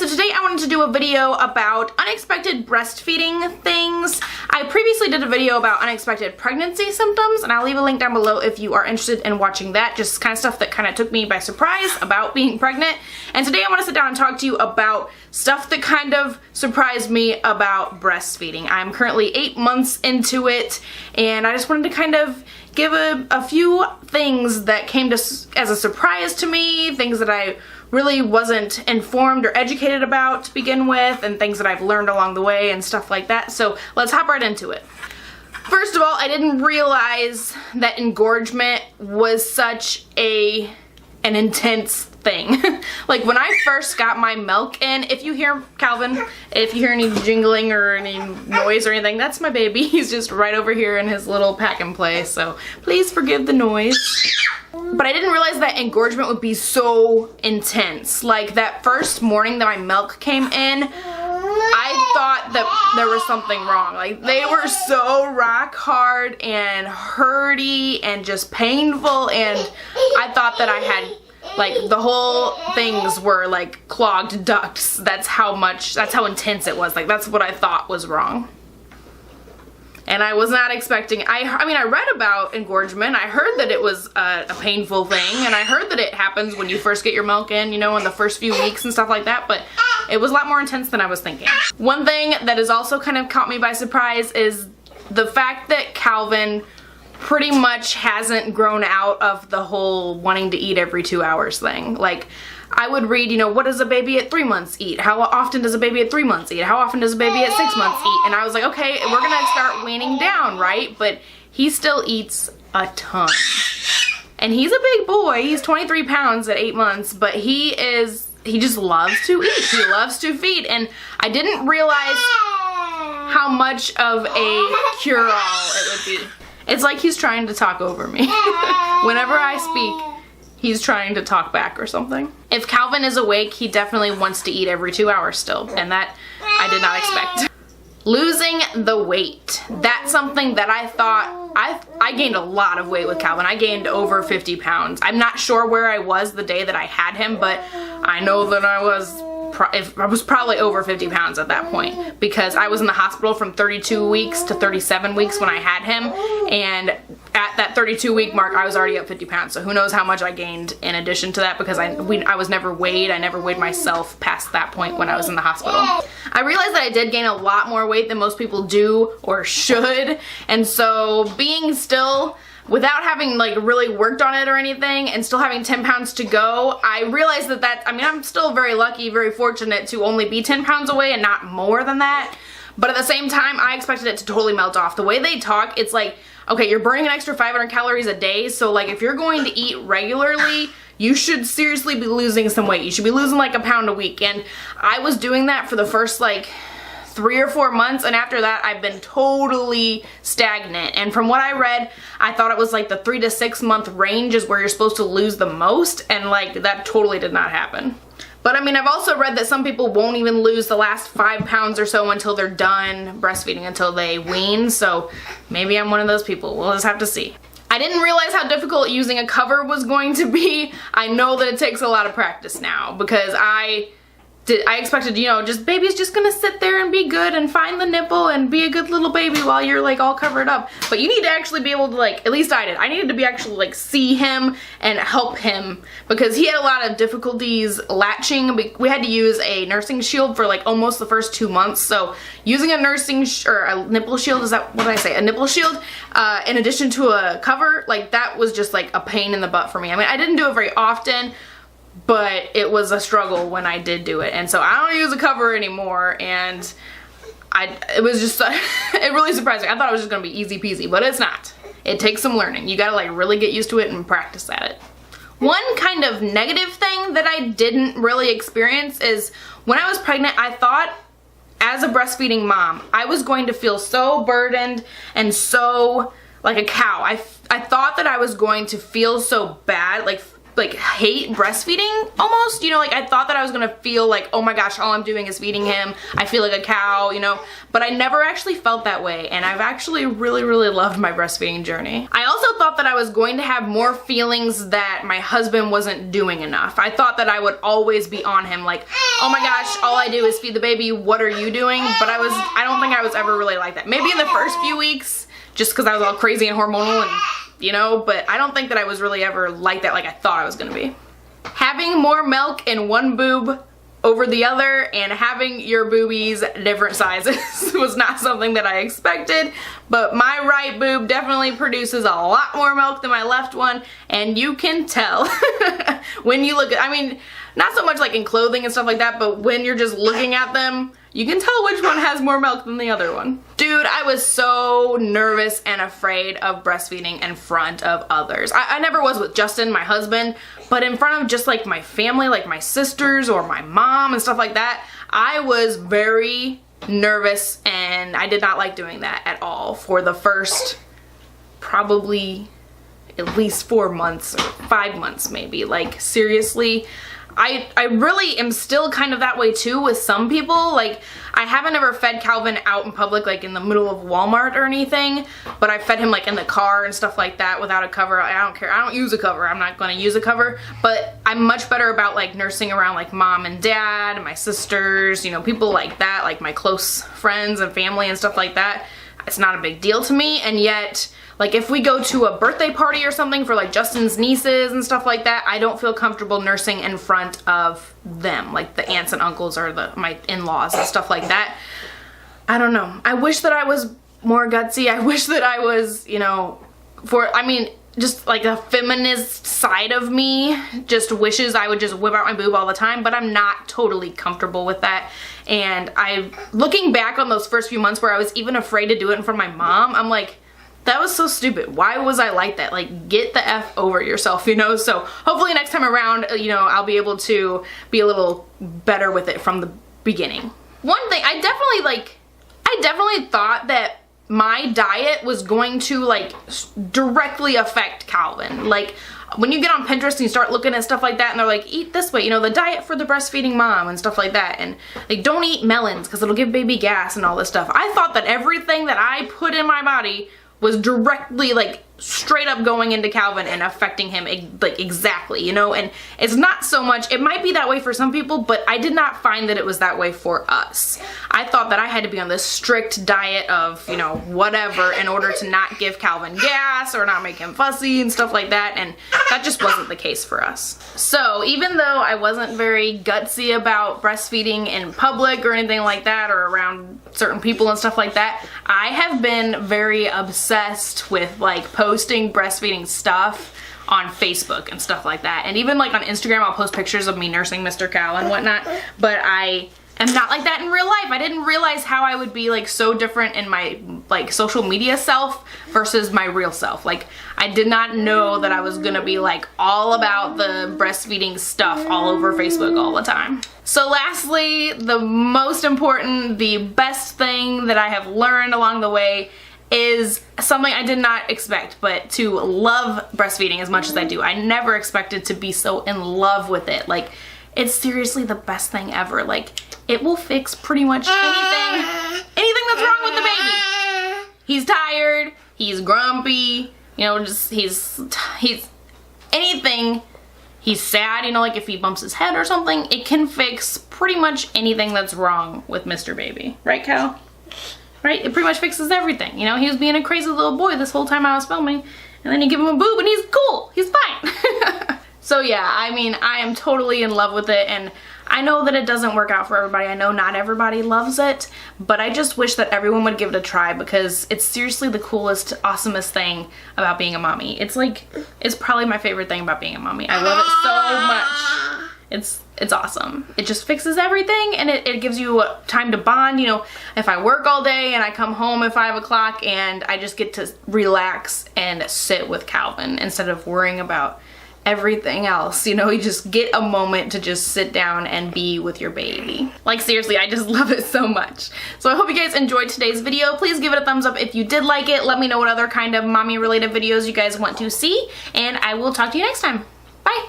so today I wanted to do a video about unexpected breastfeeding things. I previously did a video about unexpected pregnancy symptoms, and I'll leave a link down below if you are interested in watching that. Just kind of stuff that kind of took me by surprise about being pregnant. And today I want to sit down and talk to you about stuff that kind of surprised me about breastfeeding. I'm currently 8 months into it, and I just wanted to kind of give a few things that came as a surprise to me, things that I really wasn't informed or educated about to begin with, and things that I've learned along the way and stuff like that. So let's hop right into it. First of all, I didn't realize that engorgement was such an intense thing. Like when I first got my milk in, if you hear Calvin, if you hear any jingling or any noise or anything, that's my baby. He's just right over here in his little pack and play, so please forgive the noise. But I didn't realize that engorgement would be so intense. Like that first morning that my milk came in, I thought that there was something wrong. Like they were so rock hard and hurty and just painful, and I thought that I had, like, the whole things were like clogged ducts. That's how intense it was. Like that's what I thought was wrong. And I was not expecting, I mean, I read about engorgement. I heard that it was a painful thing, and I heard that it happens when you first get your milk in, you know, in the first few weeks and stuff like that, but it was a lot more intense than I was thinking. One thing that has also kind of caught me by surprise is the fact that Calvin pretty much hasn't grown out of the whole wanting to eat every 2 hours thing. Like, I would read, you know, what does a baby at 3 months eat? How often does a baby at 3 months eat? How often does a baby at 6 months eat? And I was like, okay, we're gonna start weaning down, right? But he still eats a ton. And he's a big boy. He's 23 pounds at 8 months, but he just loves to eat. He loves to feed. And I didn't realize how much of a cure-all it would be. It's like he's trying to talk over me. Whenever I speak, he's trying to talk back or something. If Calvin is awake, he definitely wants to eat every 2 hours still, and that I did not expect. Losing the weight. That's something that I thought, I gained a lot of weight with Calvin. I gained over 50 pounds. I'm not sure where I was the day that I had him, but I know that I was probably over 50 pounds at that point, because I was in the hospital from 32 weeks to 37 weeks when I had him, and at that 32 week mark I was already up 50 pounds, so who knows how much I gained in addition to that, because I was never weighed. I never weighed myself past that point when I was in the hospital. I realized that I did gain a lot more weight than most people do or should, and so being still, without having like really worked on it or anything, and still having 10 pounds to go, I realized that I mean, I'm still very lucky, very fortunate to only be 10 pounds away and not more than that. But at the same time, I expected it to totally melt off. The way they talk, it's like, okay, you're burning an extra 500 calories a day, so like if you're going to eat regularly, you should seriously be losing some weight. You should be losing like a pound a week. And I was doing that for the first like 3 or 4 months, and after that I've been totally stagnant. And from what I read, I thought it was like the 3 to 6 month range is where you're supposed to lose the most, and like that totally did not happen. But I mean, I've also read that some people won't even lose the last 5 pounds or so until they're done breastfeeding, until they wean, so maybe I'm one of those people. We'll just have to see. I didn't realize how difficult using a cover was going to be. I know that it takes a lot of practice now, because I expected, you know, just baby's just gonna sit there and be good and find the nipple and be a good little baby while you're like all covered up. But you need to actually be able to, like, at least I did. I needed to be actually like see him and help him, because he had a lot of difficulties latching. We had to use a nursing shield for like almost the first 2 months. So using a a nipple shield, is that what did I say? A nipple shield in addition to a cover, like that was just like a pain in the butt for me. I mean, I didn't do it very often, but it was a struggle when I did do it, and so I don't use a cover anymore, and it was just it really surprised me. I thought it was just gonna be easy peasy, but it's not. It takes some learning. You gotta like really get used to it and practice at it. One kind of negative thing that I didn't really experience is when I was pregnant, I thought as a breastfeeding mom I was going to feel so burdened and so like a cow. I thought that I was going to feel so bad, like like hate breastfeeding almost, you know, like I thought that I was gonna feel like, oh my gosh, all I'm doing is feeding him, I feel like a cow, you know, but I never actually felt that way, and I've actually really loved my breastfeeding journey. I also thought that I was going to have more feelings that my husband wasn't doing enough. I thought that I would always be on him, like, oh my gosh, all I do is feed the baby, what are you doing? But I don't think I was ever really like that. Maybe in the first few weeks, just because I was all crazy and hormonal and, you know, but I don't think that I was really ever like that like I thought I was gonna be. Having more milk in one boob over the other and having your boobies different sizes was not something that I expected, but my right boob definitely produces a lot more milk than my left one, and you can tell when you look at, I mean, not so much like in clothing and stuff like that, but when you're just looking at them, you can tell which one has more milk than the other one. Dude, I was so nervous and afraid of breastfeeding in front of others. I never was with Justin, my husband, but in front of just like my family, like my sisters or my mom and stuff like that, I was very nervous and I did not like doing that at all for the first probably at least 4 months or 5 months maybe. Like seriously, I really am still kind of that way too with some people. Like, I haven't ever fed Calvin out in public, like in the middle of Walmart or anything, but I fed him like in the car and stuff like that without a cover. I don't care. I don't use a cover. I'm not going to use a cover, but I'm much better about like nursing around like mom and dad and my sisters, you know, people like that, like my close friends and family and stuff like that. It's not a big deal to me, and yet, like if we go to a birthday party or something for like Justin's nieces and stuff like that, I don't feel comfortable nursing in front of them, like the aunts and uncles or my in-laws and stuff like that. I don't know. I wish that I was more gutsy. I wish that I was, you know, just like a feminist side of me just wishes I would just whip out my boob all the time, but I'm not totally comfortable with that. And looking back on those first few months where I was even afraid to do it in front of my mom, I'm like, that was so stupid. Why was I like that? Like, get the F over yourself, you know? So hopefully next time around, you know, I'll be able to be a little better with it from the beginning. One thing, I definitely thought that my diet was going to like directly affect Calvin. Like when you get on Pinterest and you start looking at stuff like that and they're like, eat this way, you know, the diet for the breastfeeding mom and stuff like that, and like don't eat melons because it'll give baby gas and all this stuff. I thought that everything that I put in my body was directly like straight up going into Calvin and affecting him like exactly, you know, and it's not so much, it might be that way for some people, but I did not find that it was that way for us. I thought that I had to be on this strict diet of, you know, whatever in order to not give Calvin gas or not make him fussy and stuff like that, and that just wasn't the case for us. So even though I wasn't very gutsy about breastfeeding in public or anything like that or around certain people and stuff like that, I have been very obsessed with like posting breastfeeding stuff on Facebook and stuff like that, and even like on Instagram I'll post pictures of me nursing Mr. Cal and whatnot, but I am not like that in real life. I didn't realize how I would be like so different in my like social media self versus my real self. Like I did not know that I was gonna be like all about the breastfeeding stuff all over Facebook all the time. So lastly, the most important, the best thing that I have learned along the way is something I did not expect, but to love breastfeeding as much as I do. I never expected to be so in love with it. Like, it's seriously the best thing ever. Like, it will fix pretty much anything that's wrong with the baby. He's tired, he's grumpy, you know, just he's anything. He's sad, you know, like if he bumps his head or something, it can fix pretty much anything that's wrong with Mr. Baby. Right, Cal? Right? It pretty much fixes everything. You know, he was being a crazy little boy this whole time I was filming, and then you give him a boob and he's cool. He's fine. So yeah, I mean, I am totally in love with it, and I know that it doesn't work out for everybody. I know not everybody loves it, but I just wish that everyone would give it a try because it's seriously the coolest, awesomest thing about being a mommy. It's like, it's probably my favorite thing about being a mommy. I love it so much. It's awesome. It just fixes everything, and it gives you time to bond. You know, if I work all day and I come home at 5 o'clock and I just get to relax and sit with Calvin instead of worrying about everything else, you know, you just get a moment to just sit down and be with your baby. Like seriously, I just love it so much. So I hope you guys enjoyed today's video. Please give it a thumbs up if you did like it. Let me know what other kind of mommy related videos you guys want to see, and I will talk to you next time. Bye.